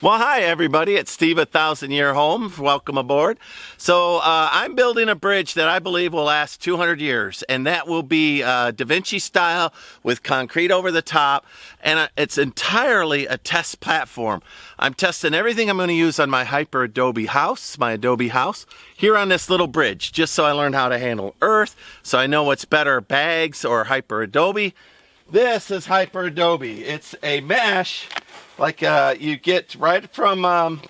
Well, hi, everybody. It's Steve, 1,000-Year Home. Welcome aboard. So I'm building a bridge that I believe will last 200 years, and that will be Da Vinci style with concrete over the top, and it's entirely a test platform. I'm testing everything I'm going to use on my HyperAdobe house, my Adobe house, here on this little bridge, just so I learn how to handle Earth, so I know what's better, bags or HyperAdobe. This is HyperAdobe. It's a mesh like you get right from,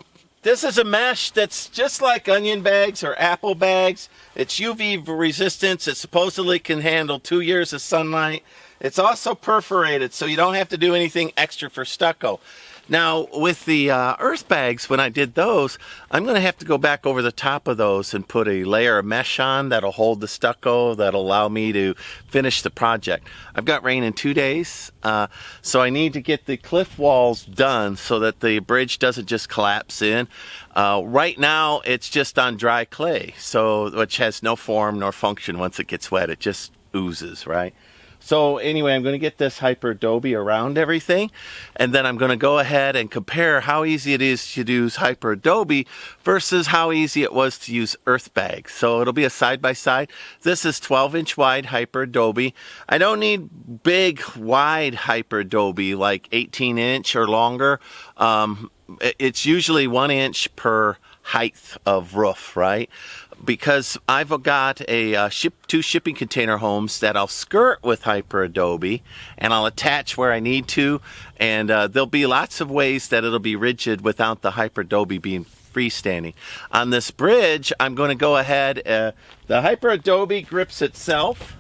this is a mesh that's just like onion bags or apple bags. It's UV resistance. It supposedly can handle 2 years of sunlight. It's also perforated, so you don't have to do anything extra for stucco. Now, with the Earthbags, when I did those, I'm going to have to go back over the top of those and put a layer of mesh on that'll hold the stucco, that'll allow me to finish the project. I've got rain in 2 days, so I need to get the cliff walls done so that the bridge doesn't just collapse in. Right now, it's just on dry clay, which has no form nor function once it gets wet. It just oozes, right? So anyway, I'm going to get this HyperAdobe around everything, and then I'm going to go ahead and compare how easy it is to use HyperAdobe versus how easy it was to use Earthbags. So it'll be a side-by-side. This is 12-inch wide HyperAdobe. I don't need big, wide HyperAdobe, like 18-inch or longer. It's usually 1 inch per height of roof, right? Because I've got a two shipping container homes that I'll skirt with HyperAdobe, and I'll attach where I need to, and there'll be lots of ways that it'll be rigid without the HyperAdobe being freestanding. On this bridge, I'm going to go ahead, the HyperAdobe grips itself,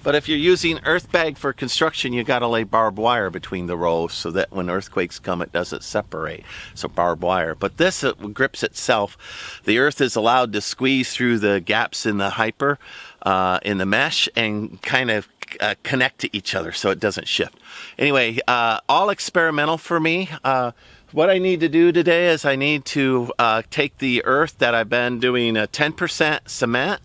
but if you're using Earthbag for construction, you got to lay barbed wire between the rows so that when earthquakes come, it doesn't separate. So barbed wire. But this grips itself. The earth is allowed to squeeze through the gaps in the in the mesh and kind of connect to each other so it doesn't shift. Anyway, all experimental for me. What I need to do today is I need to take the earth that I've been doing 10% cement.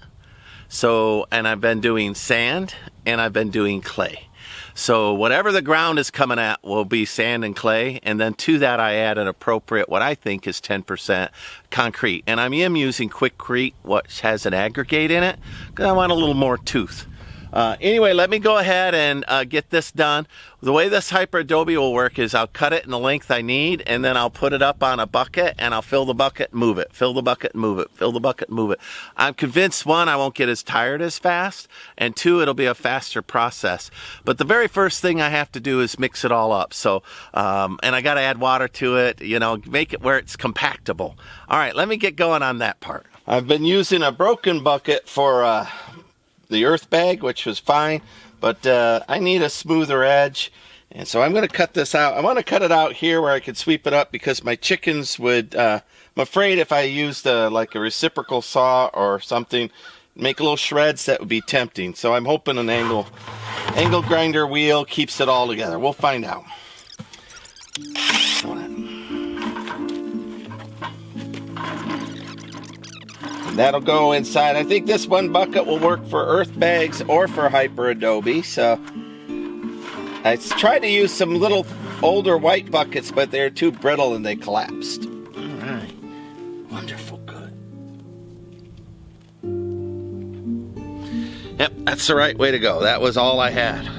And I've been doing sand, and I've been doing clay. So whatever the ground is coming at will be sand and clay, and then to that I add an appropriate, what I think is 10% concrete. And I am using Quickcrete, which has an aggregate in it, because I want a little more tooth. Anyway, let me go ahead and get this done. The way this HyperAdobe will work is I'll cut it in the length I need, and then I'll put it up on a bucket, and I'll fill the bucket, move it, fill the bucket, move it, fill the bucket, move it. I'm convinced, one, I won't get as tired as fast, and two, it'll be a faster process. But the very first thing I have to do is mix it all up. So, and I got to add water to it, make it where it's compactable. All right, let me get going on that part. I've been using a broken bucket for the Earthbag, which was fine, but I need a smoother edge, and so I'm going to cut this out. I want to cut it out here where I can sweep it up because my chickens would, I'm afraid if I used like a reciprocal saw or something, make little shreds, that would be tempting. So I'm hoping an angle grinder wheel keeps it all together. We'll find out. That'll go inside. I think this one bucket will work for Earthbags or for HyperAdobe. So I tried to use some little older white buckets, but they're too brittle and they collapsed. All right. Wonderful. Good. Yep, that's the right way to go. That was all I had.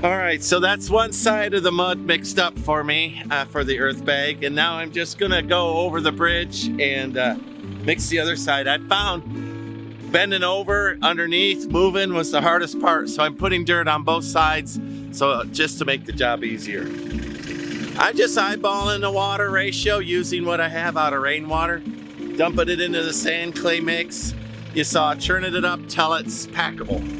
All right, so that's one side of the mud mixed up for me for the earth bag, and now I'm just gonna go over the bridge and mix the other side. I found bending over underneath, moving was the hardest part, so I'm putting dirt on both sides, so just to make the job easier. I'm just eyeballing the water ratio using what I have out of rainwater, dumping it into the sand clay mix. You saw churning it up till it's packable.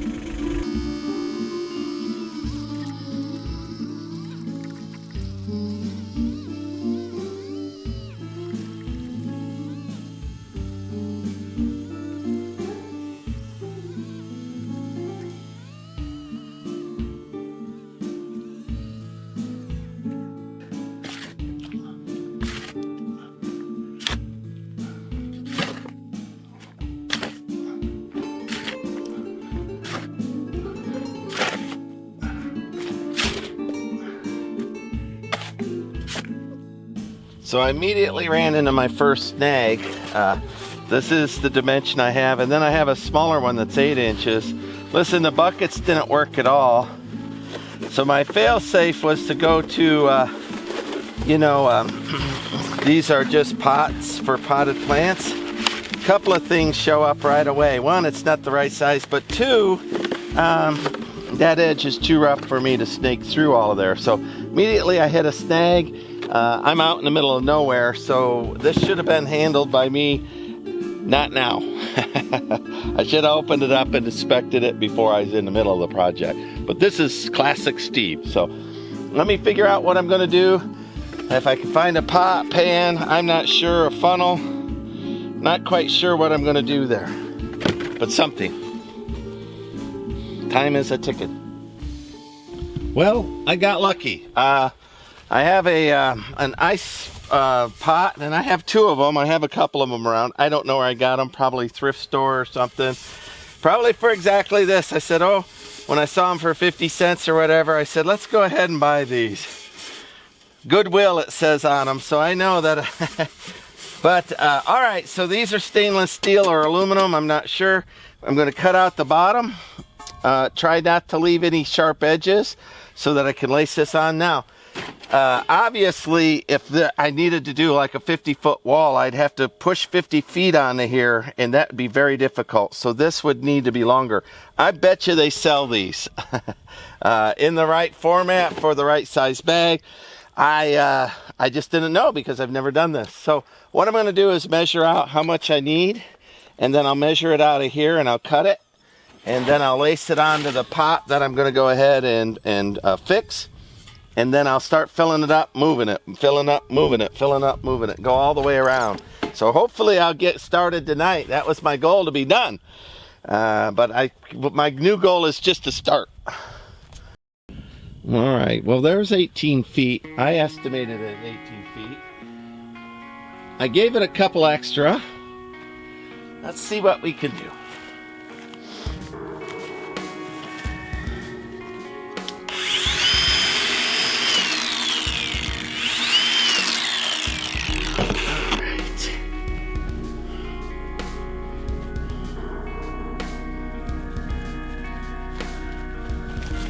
So I immediately ran into my first snag. This is the dimension I have, and then I have a smaller one that's 8 inches. Listen, the buckets didn't work at all. So my fail-safe was to go to, these are just pots for potted plants. A couple of things show up right away. One, it's not the right size, but two, that edge is too rough for me to snake through all of there. So immediately I hit a snag. I'm out in the middle of nowhere, so this should have been handled by me. Not now. I should have opened it up and inspected it before I was in the middle of the project. But this is classic Steve. So let me figure out what I'm going to do. If I can find a pot, pan, I'm not sure, a funnel. Not quite sure what I'm going to do there. But something. Time is a ticket. Well, I got lucky. I have an ice pot, and I have 2 of them. I have a couple of them around. I don't know where I got them, probably thrift store or something. Probably for exactly this. I said, oh, when I saw them for 50 cents or whatever, I said, let's go ahead and buy these. Goodwill, it says on them, so I know that. But, all right, so these are stainless steel or aluminum, I'm not sure. I'm going to cut out the bottom. Try not to leave any sharp edges so that I can lace this on now. Obviously, if I needed to do like a 50-foot wall, I'd have to push 50 feet onto here, and that would be very difficult. So this would need to be longer. I bet you they sell these in the right format for the right size bag. I just didn't know because I've never done this. So what I'm going to do is measure out how much I need, and then I'll measure it out of here, and I'll cut it, and then I'll lace it onto the pot that I'm going to go ahead and fix. And then I'll start filling it up, moving it, filling up, moving it, filling up, moving it, go all the way around. So hopefully I'll get started tonight. That was my goal, to be done. But my new goal is just to start. All right, well, there's 18 feet. I estimated it at 18 feet. I gave it a couple extra. Let's see what we can do.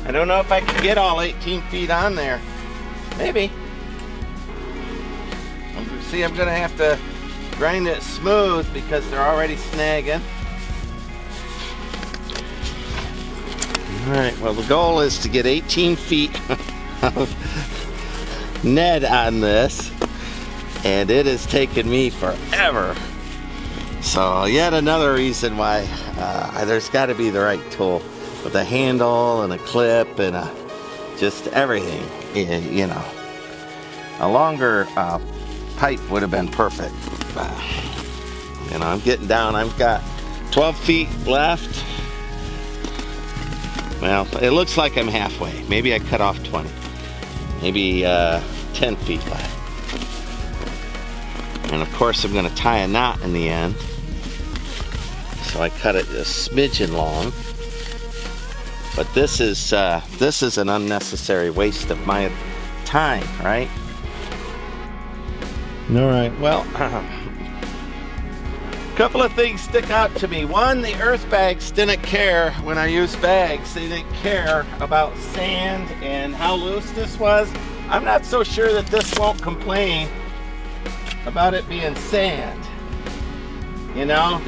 I don't know if I can get all 18 feet on there. Maybe. See, I'm gonna have to grind it smooth because they're already snagging. All right, well, the goal is to get 18 feet of Ned on this, and it has taken me forever. So yet another reason why there's got to be the right tool with a handle and a clip and just everything. You know, a longer pipe would have been perfect. You know, I'm getting down. I've got 12 feet left. Well, it looks like I'm halfway. Maybe I cut off 20. Maybe 10 feet left. And of course I'm going to tie a knot in the end. So I cut it a smidgen long. But this is an unnecessary waste of my time, right? All right, well, a couple of things stick out to me. One, the Earthbags didn't care when I used bags. They didn't care about sand and how loose this was. I'm not so sure that this won't complain about it being sand. You know,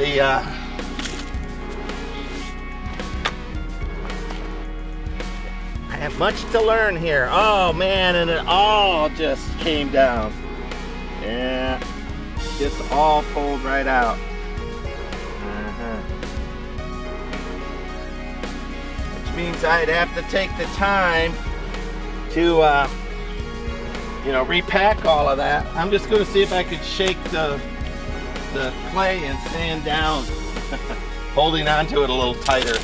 I have much to learn here. Oh man, and it all just came down. Yeah, just all pulled right out. Which means I'd have to take the time to, you know, repack all of that. I'm just going to see if I could shake the clay and sand down, holding onto it a little tighter.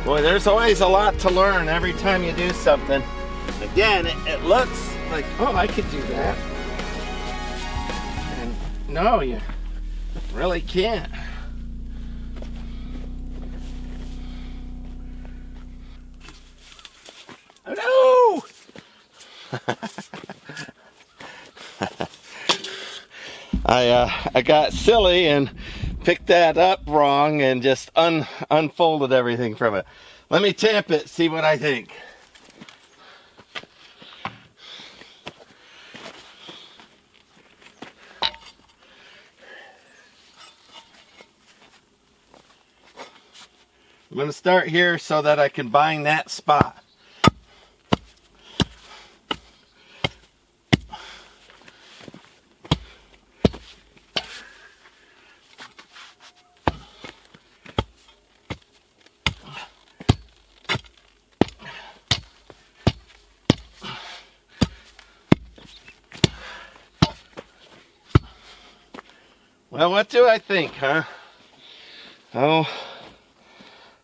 Boy, there's always a lot to learn every time you do something. Again, it looks like, oh, I could do that. And no, you really can't. Oh no! I got silly and picked that up wrong and just unfolded everything from it. Let me tamp it, see what I think. I'm going to start here so that I can bind that spot. Well, what do I think, huh? Oh,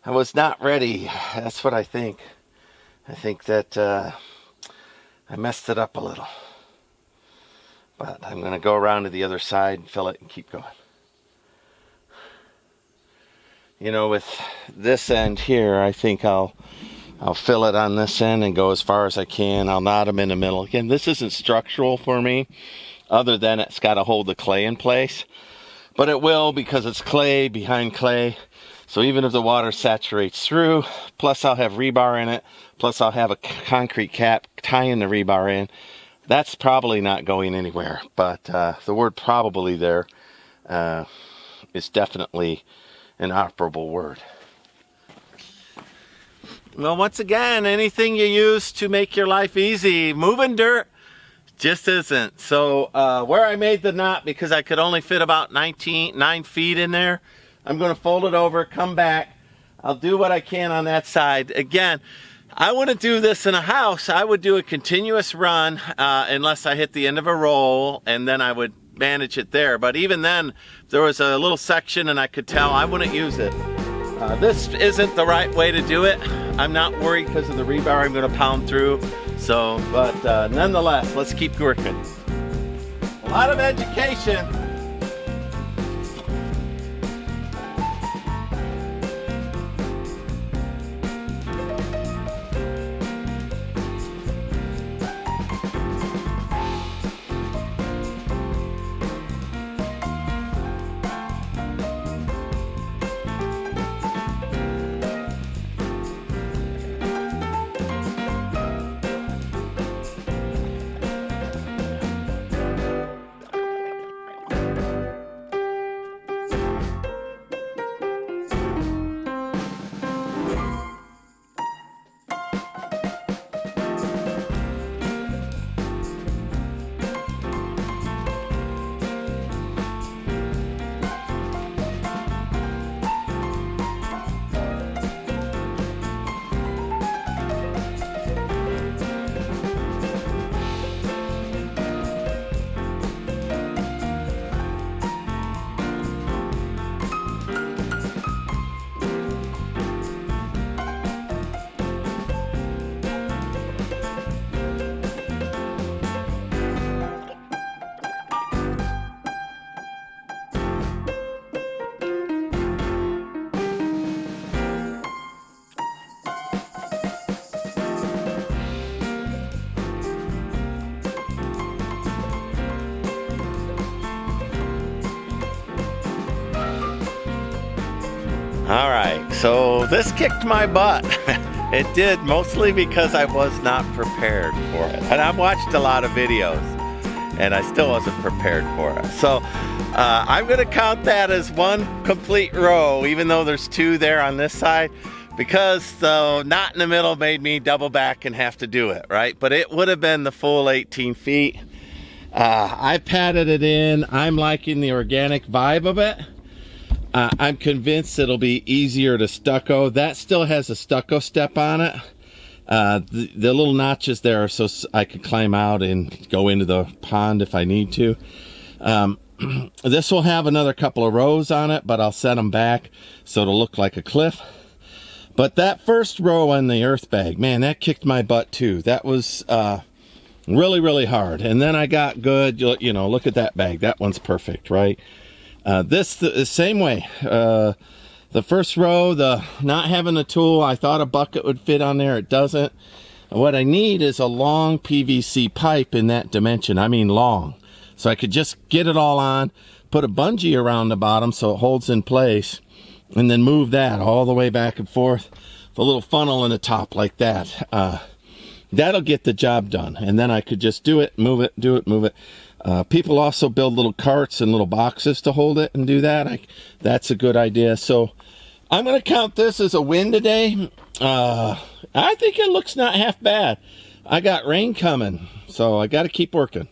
I was not ready. That's what I think. I think that I messed it up a little. But I'm going to go around to the other side and fill it and keep going. You know, with this end here, I think I'll fill it on this end and go as far as I can. I'll knot them in the middle. Again, this isn't structural for me, other than it's got to hold the clay in place. But it will, because it's clay behind clay. So even if the water saturates through, plus I'll have rebar in it, plus I'll have a concrete cap tying the rebar in, that's probably not going anywhere. But the word probably there is definitely an operable word. Well, once again, anything you use to make your life easy, moving dirt just isn't. So where I made the knot, because I could only fit about 9 feet in there, I'm going to fold it over, come back. I'll do what I can on that side. Again, I wouldn't do this in a house. I would do a continuous run unless I hit the end of a roll, and then I would manage it there. But even then, if there was a little section and I could tell, I wouldn't use it. This isn't the right way to do it. I'm not worried because of the rebar I'm going to pound through. So, but nonetheless, let's keep working. A lot of education. All right, so this kicked my butt. It did, mostly because I was not prepared for it. And I've watched a lot of videos, and I still wasn't prepared for it. So I'm gonna count that as one complete row, even though there's two there on this side, because the knot in the middle made me double back and have to do it, right? But it would have been the full 18 feet. I patted it in. I'm liking the organic vibe of it. I'm convinced it'll be easier to stucco. That still has a stucco step on it. The little notches there are so I could climb out and go into the pond if I need to. This will have another couple of rows on it, but I'll set them back so it'll look like a cliff. But that first row on the earth bag, man, that kicked my butt too. That was really, really hard. And then I got good, you know, look at that bag. That one's perfect, right? The same way. The first row, not having a tool, I thought a bucket would fit on there. It doesn't. What I need is a long PVC pipe in that dimension. I mean long. So I could just get it all on, put a bungee around the bottom so it holds in place, and then move that all the way back and forth. The little funnel in the top like that. That'll get the job done. And then I could just do it, move it, do it, move it. People also build little carts and little boxes to hold it and do that. That's a good idea. So I'm going to count this as a win today. I think it looks not half bad. I got rain coming, so I got to keep working.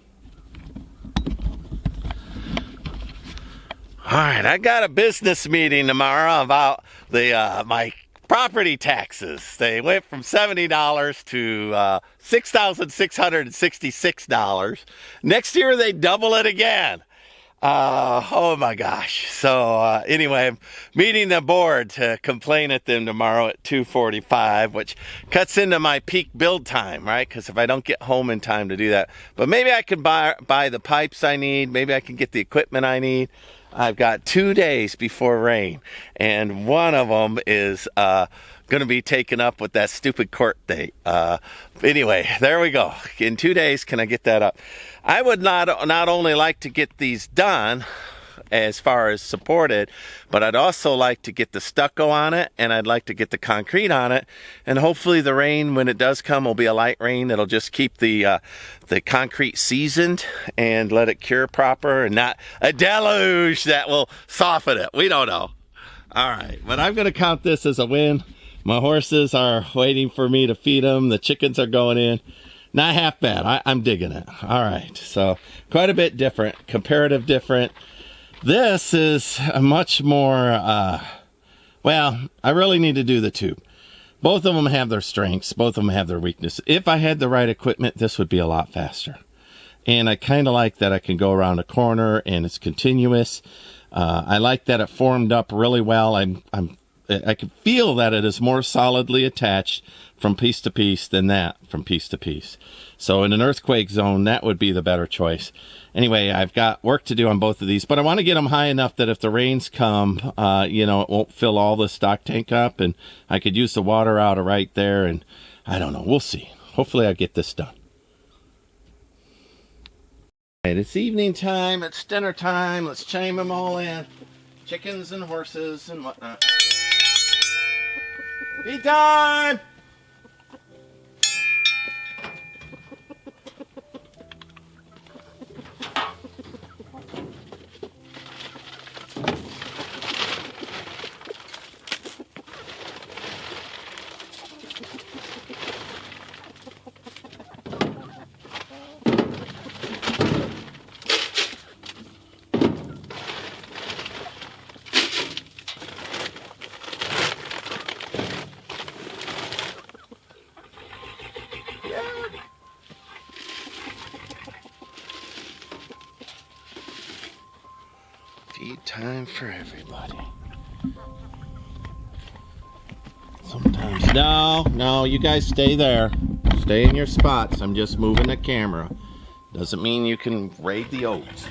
All right, I got a business meeting tomorrow about my property taxes. They went from $70 to $6,666. Next year they double it again. Oh my gosh. So anyway, I'm meeting the board to complain at them tomorrow at 2:45, which cuts into my peak build time, right? Because if I don't get home in time to do that, but maybe I can buy the pipes I need. Maybe I can get the equipment I need. I've got 2 days before rain, and one of them is going to be taken up with that stupid court date. Anyway, there we go. In 2 days, can I get that up? I would not only like to get these done as far as supported, but I'd also like to get the stucco on it, and I'd like to get the concrete on it, and hopefully the rain, when it does come, will be a light rain that'll just keep the concrete seasoned and let it cure proper, and not a deluge that will soften it. We don't know. All right, but I'm going to count this as a win. My horses are waiting for me to feed them. The chickens are going in. Not half bad. I'm digging it. All right, so quite a bit different, comparative different. This is a much more, well, I really need to do the tube. Both of them have their strengths. Both of them have their weaknesses. If I had the right equipment, this would be a lot faster. And I kind of like that I can go around a corner and it's continuous. I like that it formed up really well. I can feel that it is more solidly attached from piece to piece than that from piece to piece. So in an earthquake zone, that would be the better choice. Anyway, I've got work to do on both of these, but I want to get them high enough that if the rains come, you know, it won't fill all the stock tank up, and I could use the water out of right there, and I don't know. We'll see. Hopefully I'll get this done. All right, it's evening time. It's dinner time. Let's chime them all in. Chickens and horses and whatnot. Feed time! Feed time for everybody. Sometimes. No, you guys stay there. Stay in your spots. I'm just moving the camera. Doesn't mean you can raid the oats.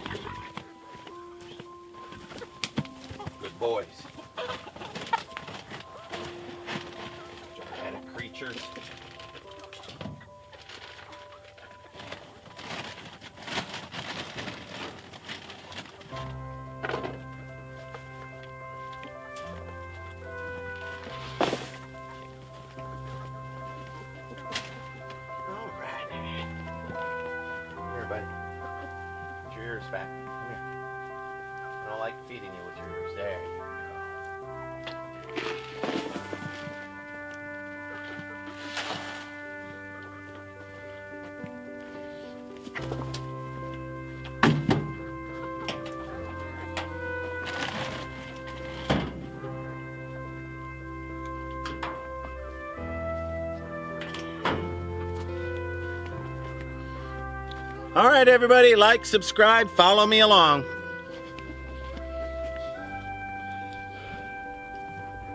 Good boys. Gigantic creatures. All right, everybody, like, subscribe, follow me along.